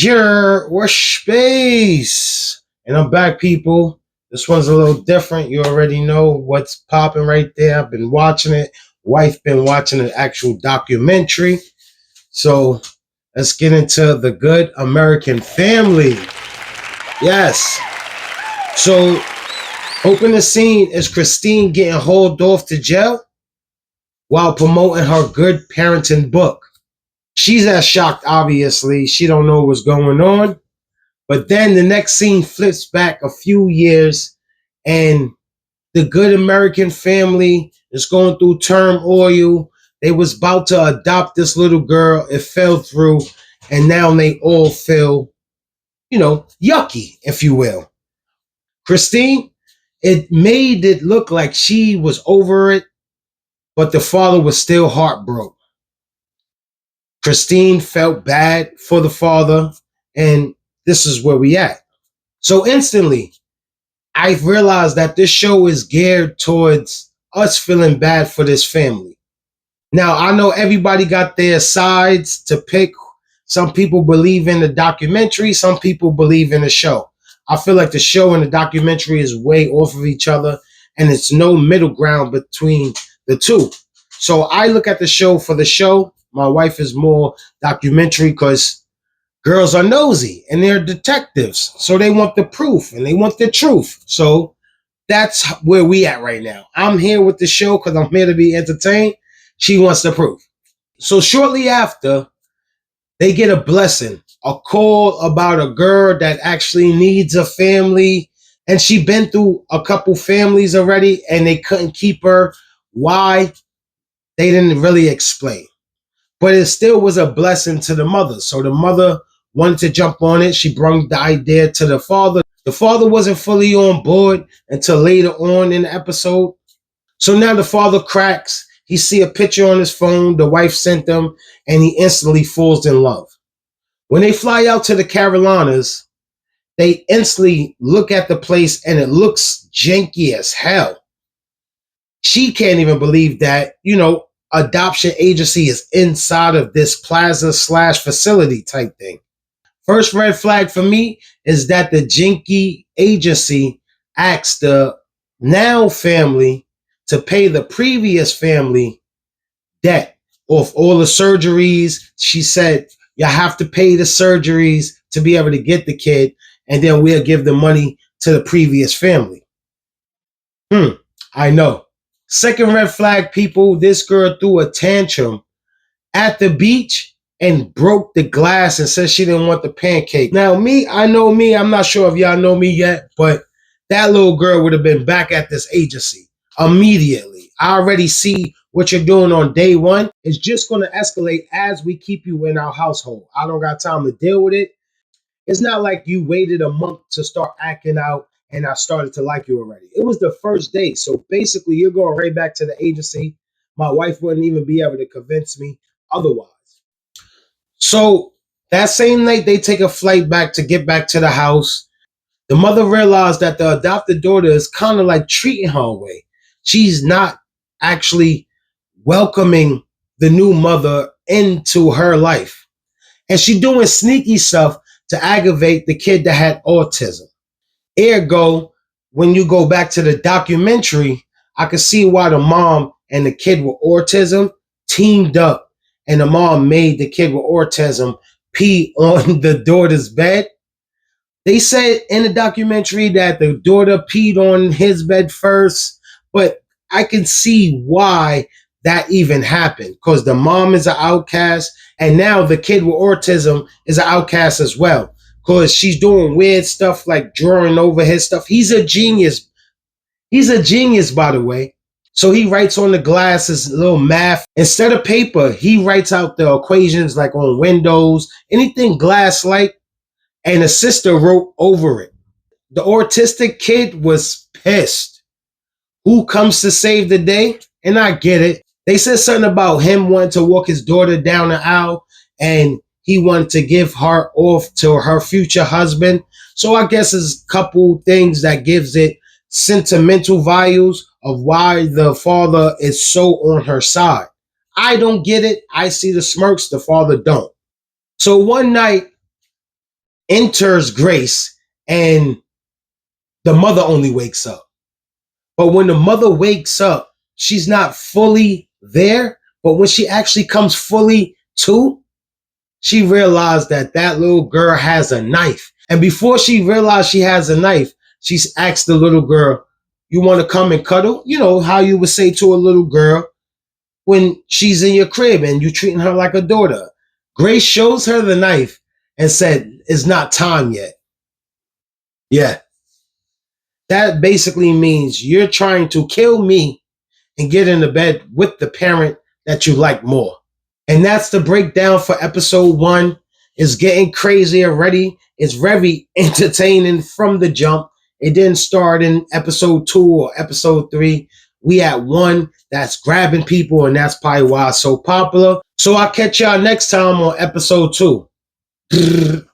Your space. And I'm back, people. This one's a little different. You already know what's popping right there. I've been watching it. Wife been watching an actual documentary. So let's get into the Good American Family. Yes. So open the scene is Christine getting hauled off to jail while promoting her good parenting book. She's as shocked, obviously. She don't know what's going on. But then the next scene flips back a few years, and the Good American Family is going through turmoil. They was about to adopt this little girl. It fell through, and now they all feel, yucky, if you will. Christine, it made it look like she was over it, but the father was still heartbroken. Christine felt bad for the father, and this is where we at. So instantly, I realized that this show is geared towards us feeling bad for this family. Now, I know everybody got their sides to pick. Some people believe in the documentary, some people believe in the show. I feel like the show and the documentary is way off of each other, and it's no middle ground between the two. So I look at the show for the show. My wife is more documentary because girls are nosy and they're detectives. So they want the proof and they want the truth. So that's where we at right now. I'm here with the show because I'm here to be entertained. She wants the proof. So shortly after, they get a blessing, a call about a girl that actually needs a family. And she been through a couple families already and they couldn't keep her. Why? They didn't really explain. But it still was a blessing to the mother. So the mother wanted to jump on it. She brought the idea to the father. The father wasn't fully on board until later on in the episode. So now the father cracks. He see a picture on his phone the wife sent him, and he instantly falls in love. When they fly out to the Carolinas, they instantly look at the place, and it looks janky as hell. She can't even believe that, adoption agency is inside of this plaza slash facility type thing. First red flag for me is that the Jinky agency asked the now family to pay the previous family debt off all the surgeries. She said, you have to pay the surgeries to be able to get the kid, and then we'll give the money to the previous family. I know. Second red flag, people, this girl threw a tantrum at the beach and broke the glass and said she didn't want the pancake. Now, I know me. I'm not sure if y'all know me yet, but that little girl would have been back at this agency immediately. I already see what you're doing on day one. It's just going to escalate as we keep you in our household. I don't got time to deal with it. It's not like you waited a month to start acting out and I started to like you already. It was the first day. So basically, you're going right back to the agency. My wife wouldn't even be able to convince me otherwise. So that same night, they take a flight back to get back to the house. The mother realized that the adopted daughter is kind of like treating her away. She's not actually welcoming the new mother into her life. And she's doing sneaky stuff to aggravate the kid that had autism. Ergo, when you go back to the documentary, I could see why the mom and the kid with autism teamed up, and the mom made the kid with autism pee on the daughter's bed. They said in the documentary that the daughter peed on his bed first, but I can see why that even happened, because the mom is an outcast, and now the kid with autism is an outcast as well, because she's doing weird stuff like drawing over his stuff. He's a genius. He's a genius, by the way. So he writes on the glass his little math. Instead of paper, he writes out the equations like on windows, anything glass-like, and the sister wrote over it. The autistic kid was pissed. Who comes to save the day? And I get it. They said something about him wanting to walk his daughter down the aisle, and he wanted to give her off to her future husband. So I guess it's a couple things that gives it sentimental values of why the father is so on her side. I don't get it. I see the smirks, the father don't. So one night, enters Grace and the mother only wakes up. But when the mother wakes up, she's not fully there. But when she actually comes fully to, she realized that that little girl has a knife. And before she realized she has a knife, she's asked the little girl, you want to come and cuddle? You know, how you would say to a little girl when she's in your crib and you treating her like a daughter. Grace shows her the knife and said, it's not time yet. Yeah. That basically means you're trying to kill me and get into bed with the parent that you like more. And that's the breakdown for episode 1. It's getting crazy already. It's very entertaining from the jump. It didn't start in episode 2 or episode 3. We at 1 that's grabbing people, and that's probably why it's so popular. So I'll catch y'all next time on episode 2.